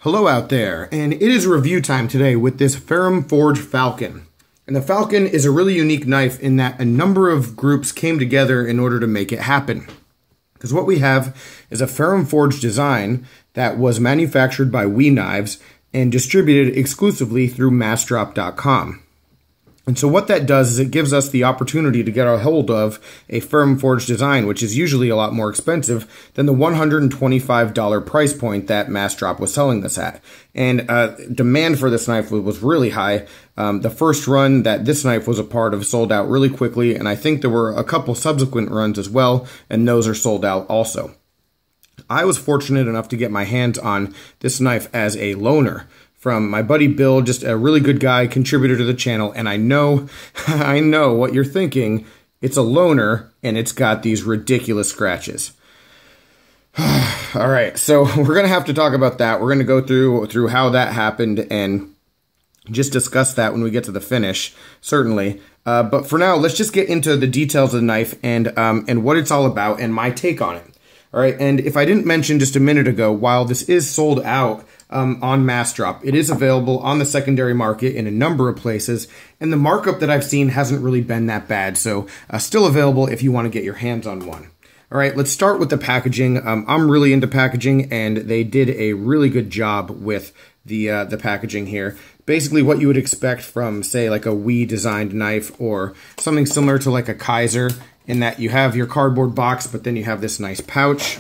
Hello out there, and it is review time today with this Ferrum Forged Falcon. And the Falcon is a really unique knife in that a number of groups came together in order to make it happen. Because what we have is a Ferrum Forged design that was manufactured by We Knives and distributed exclusively through massdrop.com. And so what that does is it gives us the opportunity to get a hold of a Ferrum Forged design, which is usually a lot more expensive than the $125 price point that Massdrop was selling this at. And demand for this knife was really high. The first run that this knife was a part of sold out really quickly, and I think there were a couple subsequent runs as well, and those are sold out also. I was fortunate enough to get my hands on this knife as a loaner from my buddy Bill, just a really good guy, contributor to the channel, and I know what you're thinking. It's a loaner, and it's got these ridiculous scratches. All right, so we're going to have to talk about that. We're going to go through how that happened and just discuss that when we get to the finish, certainly. But for now, let's just get into the details of the knife and what it's all about and my take on it. All right, and if I didn't mention just a minute ago, while this is sold out on Massdrop, it is available on the secondary market in a number of places, and the markup that I've seen hasn't really been that bad, so still available if you want to get your hands on one. All right, let's start with the packaging. I'm really into packaging, and they did a really good job with the packaging here. Basically what you would expect from, say, like a We designed knife or something similar to like a Kaiser, in that you have your cardboard box, but then you have this nice pouch.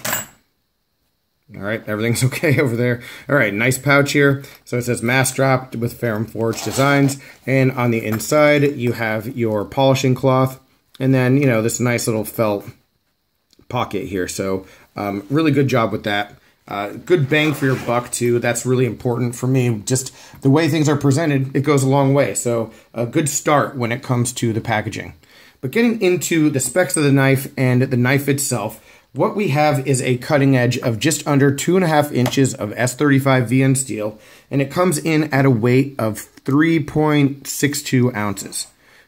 All right, everything's okay over there. All right, nice pouch here. So it says Massdrop with Ferrum Forged Designs. And on the inside, you have your polishing cloth. And then, you know, this nice little felt pocket here. So really good job with that. Good bang for your buck, too. That's really important for me. Just the way things are presented, it goes a long way. So a good start when it comes to the packaging. But getting into the specs of the knife and the knife itself, what we have is a cutting edge of just under 2.5 inches of S35 VN steel, and it comes in at a weight of 3.62 ounces.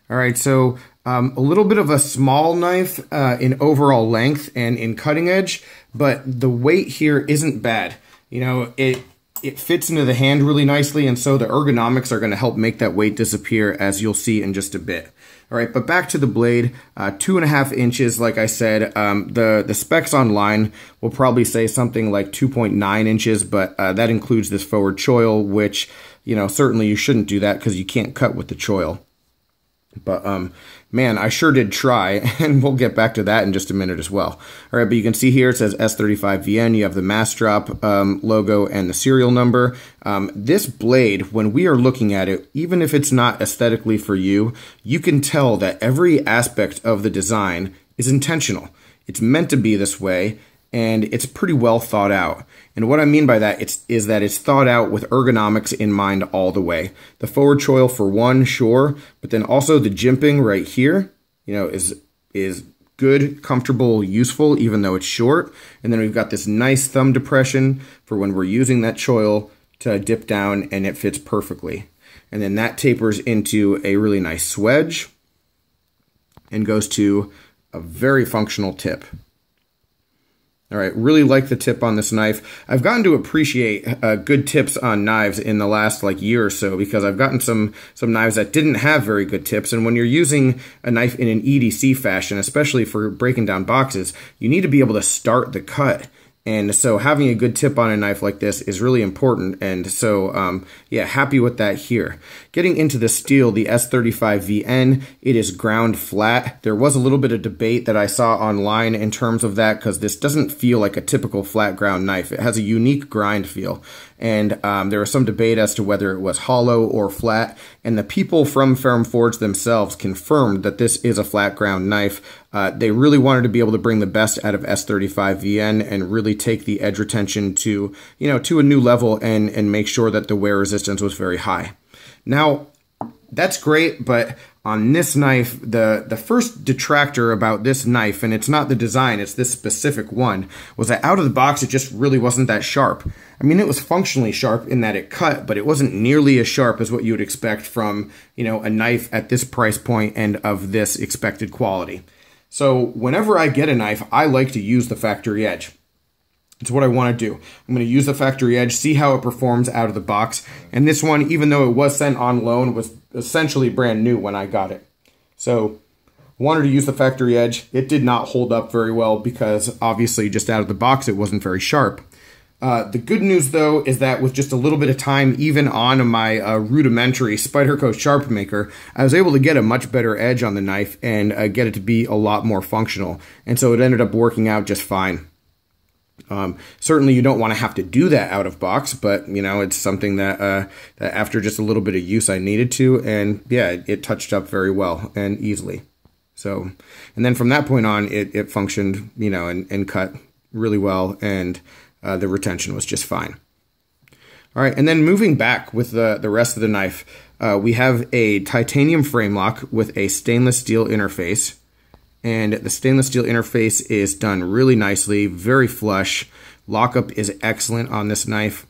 All right, so a little bit of a small knife in overall length and in cutting edge, but the weight here isn't bad. You know, it fits into the hand really nicely, and so the ergonomics are going to help make that weight disappear, as you'll see in just a bit. All right, but back to the blade, 2.5 inches, like I said. The specs online will probably say something like 2.9 inches, but that includes this forward choil, which, you know, certainly you shouldn't do that because you can't cut with the choil. But, man, I sure did try, and we'll get back to that in just a minute as well. All right, but you can see here it says S35VN. You have the Massdrop logo and the serial number. This blade, when we are looking at it, even if it's not aesthetically for you, you can tell that every aspect of the design is intentional. It's meant to be this way, and it's pretty well thought out. And what I mean by that is that it's thought out with ergonomics in mind all the way. The forward choil for one, sure, but then also the jimping right here, you know, is good, comfortable, useful, even though it's short. And then we've got this nice thumb depression for when we're using that choil to dip down, and it fits perfectly. And then that tapers into a really nice swedge and goes to a very functional tip. All right, really like the tip on this knife. I've gotten to appreciate good tips on knives in the last year or so, because I've gotten some knives that didn't have very good tips. And when you're using a knife in an EDC fashion, especially for breaking down boxes, you need to be able to start the cut. And so having a good tip on a knife like this is really important. And so, yeah, happy with that here. Getting into the steel, the S35VN, it is ground flat. There was a little bit of debate that I saw online in terms of that, because this doesn't feel like a typical flat ground knife. It has a unique grind feel. And there was some debate as to whether it was hollow or flat. And the people from Ferrum Forged themselves confirmed that this is a flat ground knife. They really wanted to be able to bring the best out of S35VN and really take the edge retention to, you know, to a new level and make sure that the wear resistance was very high. Now, that's great, but on this knife, the first detractor about this knife, and it's not the design, it's this specific one, was that out of the box, it just really wasn't that sharp. I mean, it was functionally sharp in that it cut, but it wasn't nearly as sharp as what you would expect from, you know, a knife at this price point and of this expected quality. So whenever I get a knife, I like to use the factory edge. It's what I want to do. I'm going to use the factory edge, see how it performs out of the box. And this one, even though it was sent on loan, was essentially brand new when I got it. So I wanted to use the factory edge. It did not hold up very well because obviously just out of the box, it wasn't very sharp. The good news, though, is that with just a little bit of time, even on my rudimentary Spyderco Sharp Maker, I was able to get a much better edge on the knife and get it to be a lot more functional. And so it ended up working out just fine. Certainly you don't want to have to do that out of box, but you know, it's something that, that after just a little bit of use I needed to, and yeah, it touched up very well and easily. So, and then from that point on, it functioned, you know, and cut really well, and the retention was just fine. All right, and then moving back with the rest of the knife, we have a titanium frame lock with a stainless steel interface. And the stainless steel interface is done really nicely, very flush. Lockup is excellent on this knife.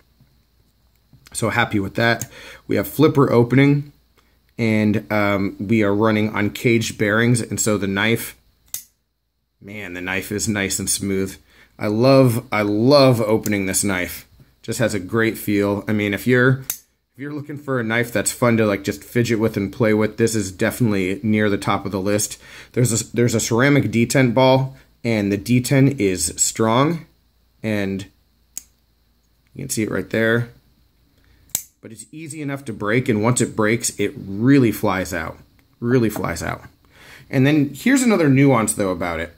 So happy with that. We have flipper opening, and we are running uncaged bearings. And so the knife, man, the knife is nice and smooth. I love opening this knife. Just has a great feel. I mean, if you're looking for a knife that's fun to like just fidget with and play with, this is definitely near the top of the list. There's a ceramic detent ball, and the detent is strong, and you can see it right there. But it's easy enough to break, and once it breaks, it really flies out. Really flies out. And then here's another nuance though about it.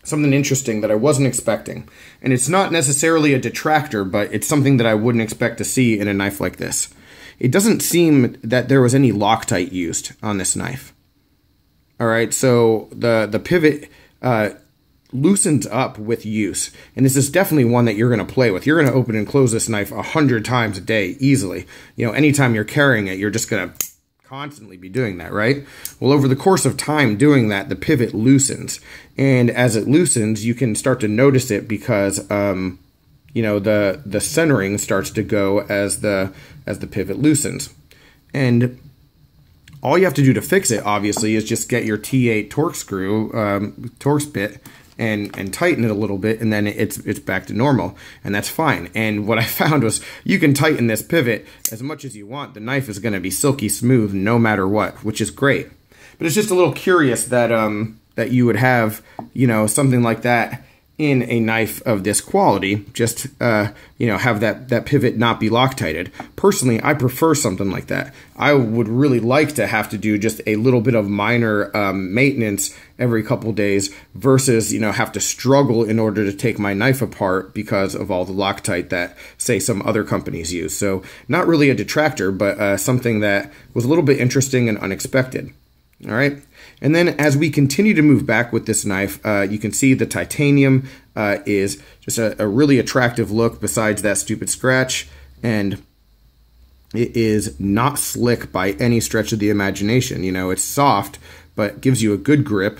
Something interesting that I wasn't expecting. And it's not necessarily a detractor, but it's something that I wouldn't expect to see in a knife like this. It doesn't seem that there was any Loctite used on this knife. All right, so the pivot loosens up with use. And this is definitely one that you're going to play with. You're going to open and close this knife 100 times a day easily. You know, anytime you're carrying it, you're just going to constantly be doing that, right? Well, over the course of time doing that, the pivot loosens, and as it loosens, you can start to notice it because you know, the centering starts to go as the pivot loosens. And all you have to do to fix it, obviously, is just get your T8 Torx screw, Torx bit, and tighten it a little bit, and then it's back to normal, and that's fine. And what I found was you can tighten this pivot as much as you want. The knife is going to be silky smooth no matter what, which is great. But it's just a little curious that that you would have, you know, something like that in a knife of this quality, just, you know, have that pivot not be Loctited. Personally, I prefer something like that. I would really like to have to do just a little bit of minor maintenance every couple days versus, you know, have to struggle in order to take my knife apart because of all the Loctite that, say, some other companies use. So not really a detractor, but something that was a little bit interesting and unexpected. All right. And then as we continue to move back with this knife, you can see the titanium is just a really attractive look besides that stupid scratch. And it is not slick by any stretch of the imagination. You know, it's soft, but gives you a good grip.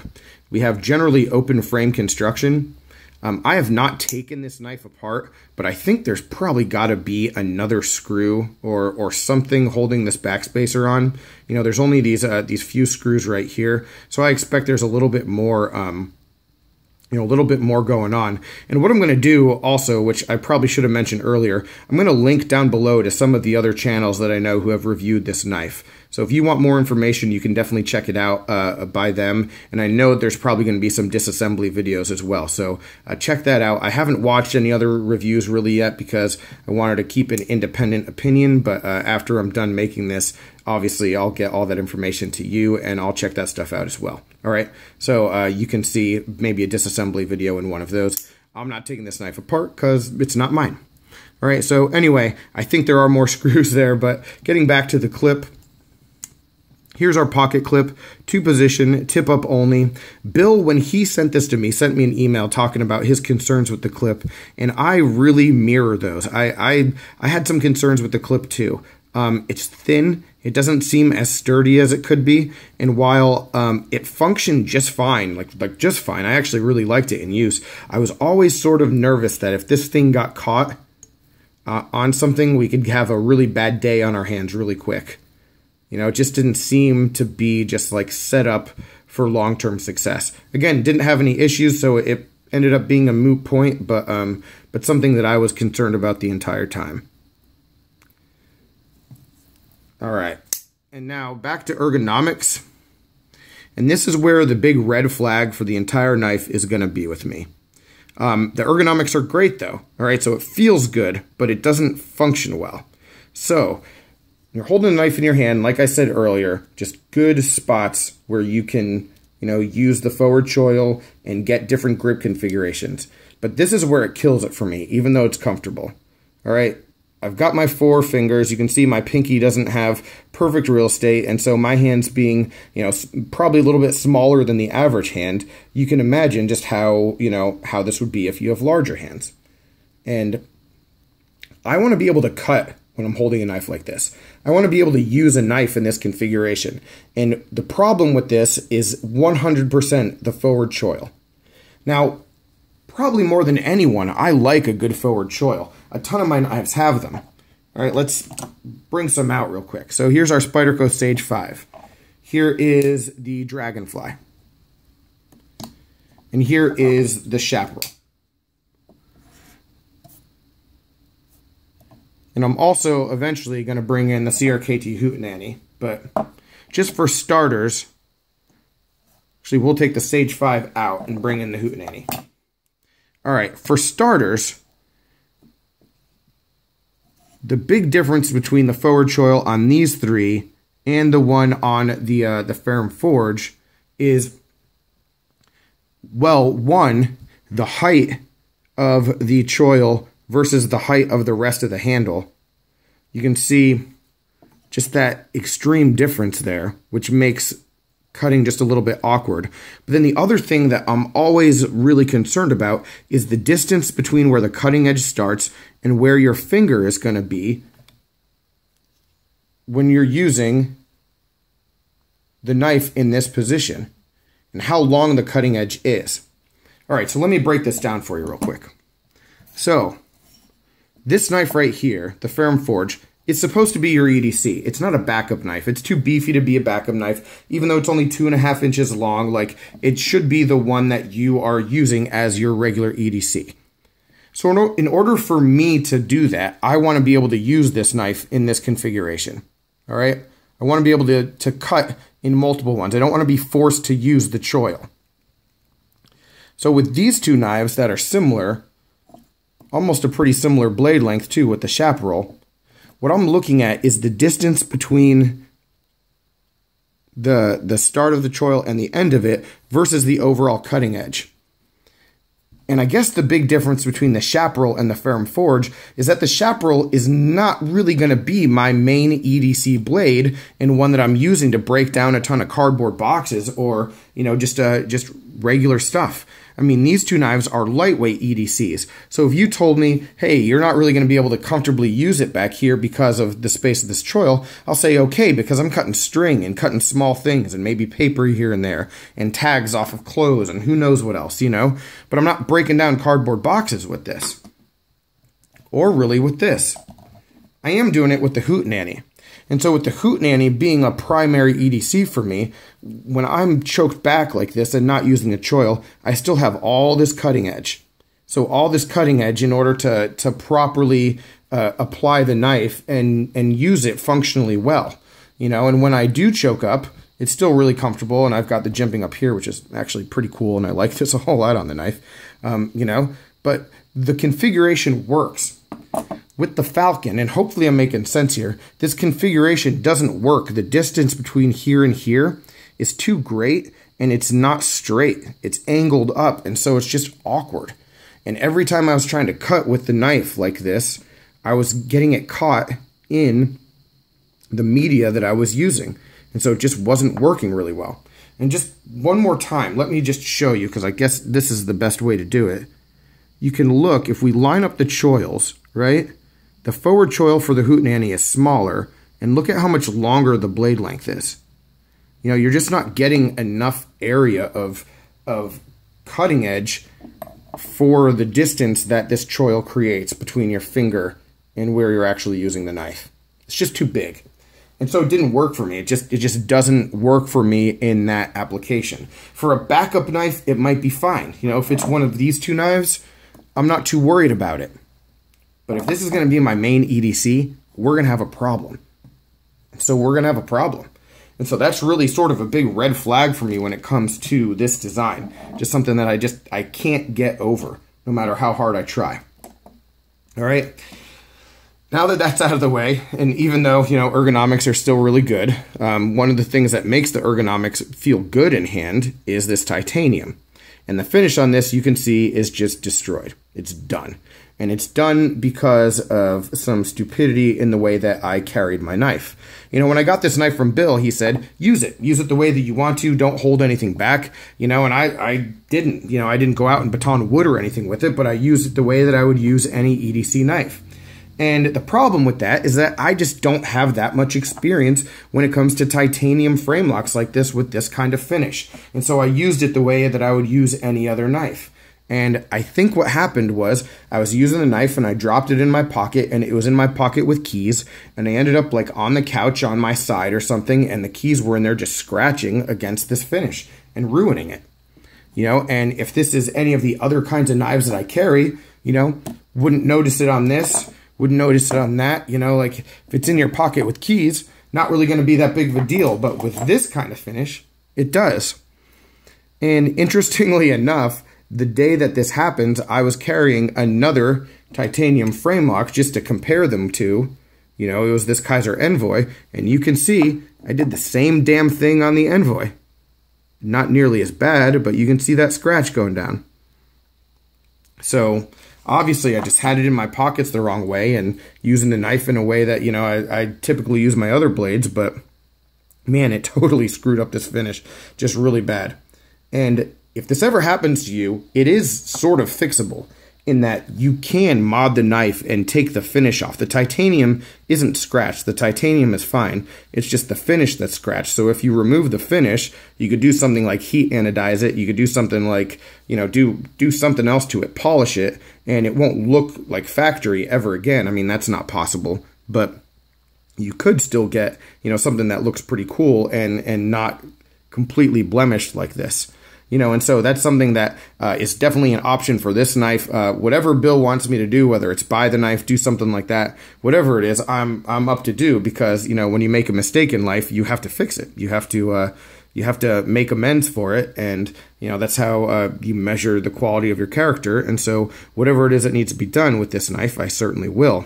We have generally open frame construction. I have not taken this knife apart, but I think there's probably got to be another screw or something holding this backspacer on. You know, there's only these few screws right here, so I expect there's a little bit more, you know, a little bit more going on. And what I'm going to do also, which I probably should have mentioned earlier, I'm going to link down below to some of the other channels that I know who have reviewed this knife. So if you want more information, you can definitely check it out by them. And I know there's probably going to be some disassembly videos as well. So check that out. I haven't watched any other reviews really yet because I wanted to keep an independent opinion. But after I'm done making this, obviously I'll get all that information to you and I'll check that stuff out as well. All right. So you can see maybe a disassembly video in one of those. I'm not taking this knife apart because it's not mine. All right. So anyway, I think there are more screws there, but getting back to the clip. Here's our pocket clip, 2-position, tip up only. Bill, when he sent this to me, sent me an email talking about his concerns with the clip, and I really mirror those. I had some concerns with the clip too. It's thin, it doesn't seem as sturdy as it could be, and while it functioned just fine, like just fine, I actually really liked it in use, I was always sort of nervous that if this thing got caught on something, we could have a really bad day on our hands really quick. You know, it just didn't seem to be just like set up for long-term success. Again, didn't have any issues, so it ended up being a moot point, but something that I was concerned about the entire time. All right, and now back to ergonomics. And this is where the big red flag for the entire knife is going to be with me. The ergonomics are great though, all right? So it feels good, but it doesn't function well. So you're holding a knife in your hand, like I said earlier, just good spots where you can, use the forward choil and get different grip configurations. But this is where it kills it for me, even though it's comfortable. All right, I've got my 4 fingers. You can see my pinky doesn't have perfect real estate, and so my hands being, probably a little bit smaller than the average hand, you can imagine just how, how this would be if you have larger hands. And I want to be able to cut when I'm holding a knife like this. I want to be able to use a knife in this configuration. And the problem with this is 100% the forward choil. Now, probably more than anyone, I like a good forward choil. A ton of my knives have them. All right, let's bring some out real quick. So here's our Spyderco Sage 5. Here is the Dragonfly. And here is the Chaparral. And I'm also eventually going to bring in the CRKT Hootenanny. But just for starters, actually we'll take the Sage 5 out and bring in the Hootenanny. All right, for starters, the big difference between the forward choil on these 3 and the one on the Ferrum Forge is, well, one, the height of the choil versus the height of the rest of the handle. You can see just that extreme difference there, which makes cutting just a little bit awkward. But then the other thing that I'm always really concerned about is the distance between where the cutting edge starts and where your finger is going to be when you're using the knife in this position and how long the cutting edge is. All right, so let me break this down for you real quick. So this knife right here, the Ferrum Forge, is supposed to be your EDC. It's not a backup knife. It's too beefy to be a backup knife. Even though it's only 2.5 inches long, like, it should be the one that you are using as your regular EDC. So in order for me to do that, I want to be able to use this knife in this configuration. All right? I want to be able to cut in multiple ones. I don't want to be forced to use the choil. So with these 2 knives that are similar, almost a pretty similar blade length too with the Chaparral, what I'm looking at is the distance between the start of the choil and the end of it versus the overall cutting edge. And I guess the big difference between the Chaparral and the Ferrum Forge is that the Chaparral is not really going to be my main EDC blade and one that I'm using to break down a ton of cardboard boxes or, just regular stuff. I mean, these 2 knives are lightweight EDCs. So if you told me, hey, you're not really going to be able to comfortably use it back here because of the space of this choil, I'll say okay, because I'm cutting string and cutting small things and maybe paper here and there and tags off of clothes and who knows what else, But I'm not breaking down cardboard boxes with this. Or really with this. I am doing it with the Hootenanny. And so with the Hootenanny being a primary EDC for me, when I'm choked back like this and not using a choil, I still have all this cutting edge. So all this cutting edge in order to properly apply the knife and use it functionally well. And when I do choke up, it's still really comfortable, and I've got the jimping up here, which is actually pretty cool, and I like this a whole lot on the knife, But the configuration works. With the Falcon, and hopefully I'm making sense here, this configuration doesn't work. The distance between here and here is too great, and it's not straight. It's angled up, and so it's just awkward. And every time I was trying to cut with the knife like this, I was getting it caught in the media that I was using. And so it just wasn't working really well. And just one more time, let me just show you, because I guess this is the best way to do it. You can look, if we line up the choils, right? The forward choil for the Hootenanny is smaller, and look at how much longer the blade length is. You're just not getting enough area of cutting edge for the distance that this choil creates between your finger and where you're actually using the knife. It's just too big. And so it didn't work for me. It just doesn't work for me in that application. For a backup knife, it might be fine. You know, if it's one of these two knives, I'm not too worried about it. But if this is going to be my main EDC, we're going to have a problem. So we're going to have a problem. And so that's really sort of a big red flag for me when it comes to this design. Just something that I can't get over, no matter how hard I try. All right. Now that that's out of the way, and even though, you know, ergonomics are still really good, one of the things that makes the ergonomics feel good in hand is this titanium. And the finish on this, you can see, is just destroyed. It's done. And it's done because of some stupidity in the way that I carried my knife. You know, when I got this knife from Bill, he said, use it. Use it the way that you want to. Don't hold anything back. You know, and I didn't. You know, I didn't go out and baton wood or anything with it, but I used it the way that I would use any EDC knife. And the problem with that is that I just don't have that much experience when it comes to titanium frame locks like this with this kind of finish. And so I used it the way that I would use any other knife. And I think what happened was I was using the knife and I dropped it in my pocket, and it was in my pocket with keys, and I ended up like on the couch on my side or something, and the keys were in there just scratching against this finish and ruining it. You know, and if this is any of the other kinds of knives that I carry, you know, wouldn't notice it on this, wouldn't notice it on that. You know, like if it's in your pocket with keys, not really going to be that big of a deal. But with this kind of finish, it does. And interestingly enough, the day that this happened, I was carrying another titanium frame lock just to compare them to. You know, it was this Kaiser Envoy, and you can see I did the same damn thing on the Envoy. Not nearly as bad, but you can see that scratch going down. So obviously I just had it in my pockets the wrong way and using the knife in a way that, you know, I typically use my other blades, but man, it totally screwed up this finish just really bad. And if this ever happens to you, it is sort of fixable in that you can mod the knife and take the finish off. The titanium isn't scratched. The titanium is fine. It's just the finish that's scratched. So if you remove the finish, you could do something like heat anodize it. You could do something like, you know, do something else to it, polish it, and it won't look like factory ever again. I mean, that's not possible, but you could still get, you know, something that looks pretty cool and not completely blemished like this. You know, and so that's something that is definitely an option for this knife. Whatever Bill wants me to do, whether it's buy the knife, do something like that, whatever it is, I'm up to do, because, you know, when you make a mistake in life, you have to fix it. You have to make amends for it, and, you know, that's how you measure the quality of your character. And so whatever it is that needs to be done with this knife, I certainly will.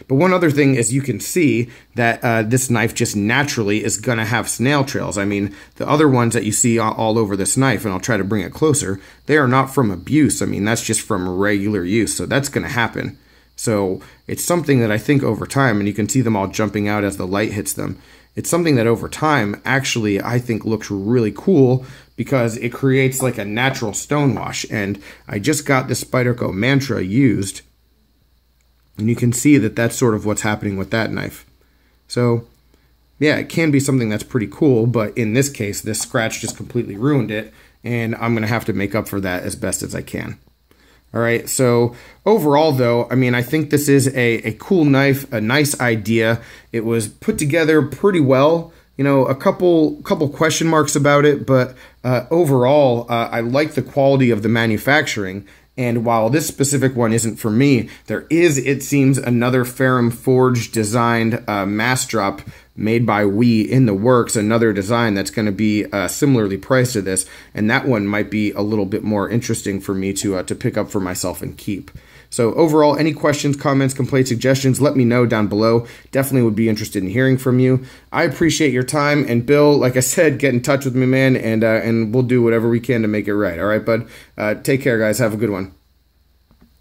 But one other thing is you can see that this knife just naturally is going to have snail trails. I mean, the other ones that you see all over this knife, and I'll try to bring it closer, they are not from abuse. I mean, that's just from regular use, so that's going to happen. So it's something that I think over time, and you can see them all jumping out as the light hits them, it's something that over time actually I think looks really cool because it creates like a natural stonewash. And I just got this Spyderco Mantra used, and you can see that that's sort of what's happening with that knife. So, yeah, it can be something that's pretty cool, but in this case, this scratch just completely ruined it, and I'm going to have to make up for that as best as I can. All right, so overall, though, I mean, I think this is a cool knife, a nice idea. It was put together pretty well. You know, a couple question marks about it, but overall, I like the quality of the manufacturing. And while this specific one isn't for me, there is, it seems, another Ferrum forged designed mass drop made by We in the works, another design that's going to be similarly priced to this, and that one might be a little bit more interesting for me to pick up for myself and keep. So overall, any questions, comments, complaints, suggestions, let me know down below. Definitely would be interested in hearing from you. I appreciate your time, and Bill, like I said, get in touch with me, man, and we'll do whatever we can to make it right. All right, bud? Take care, guys. Have a good one.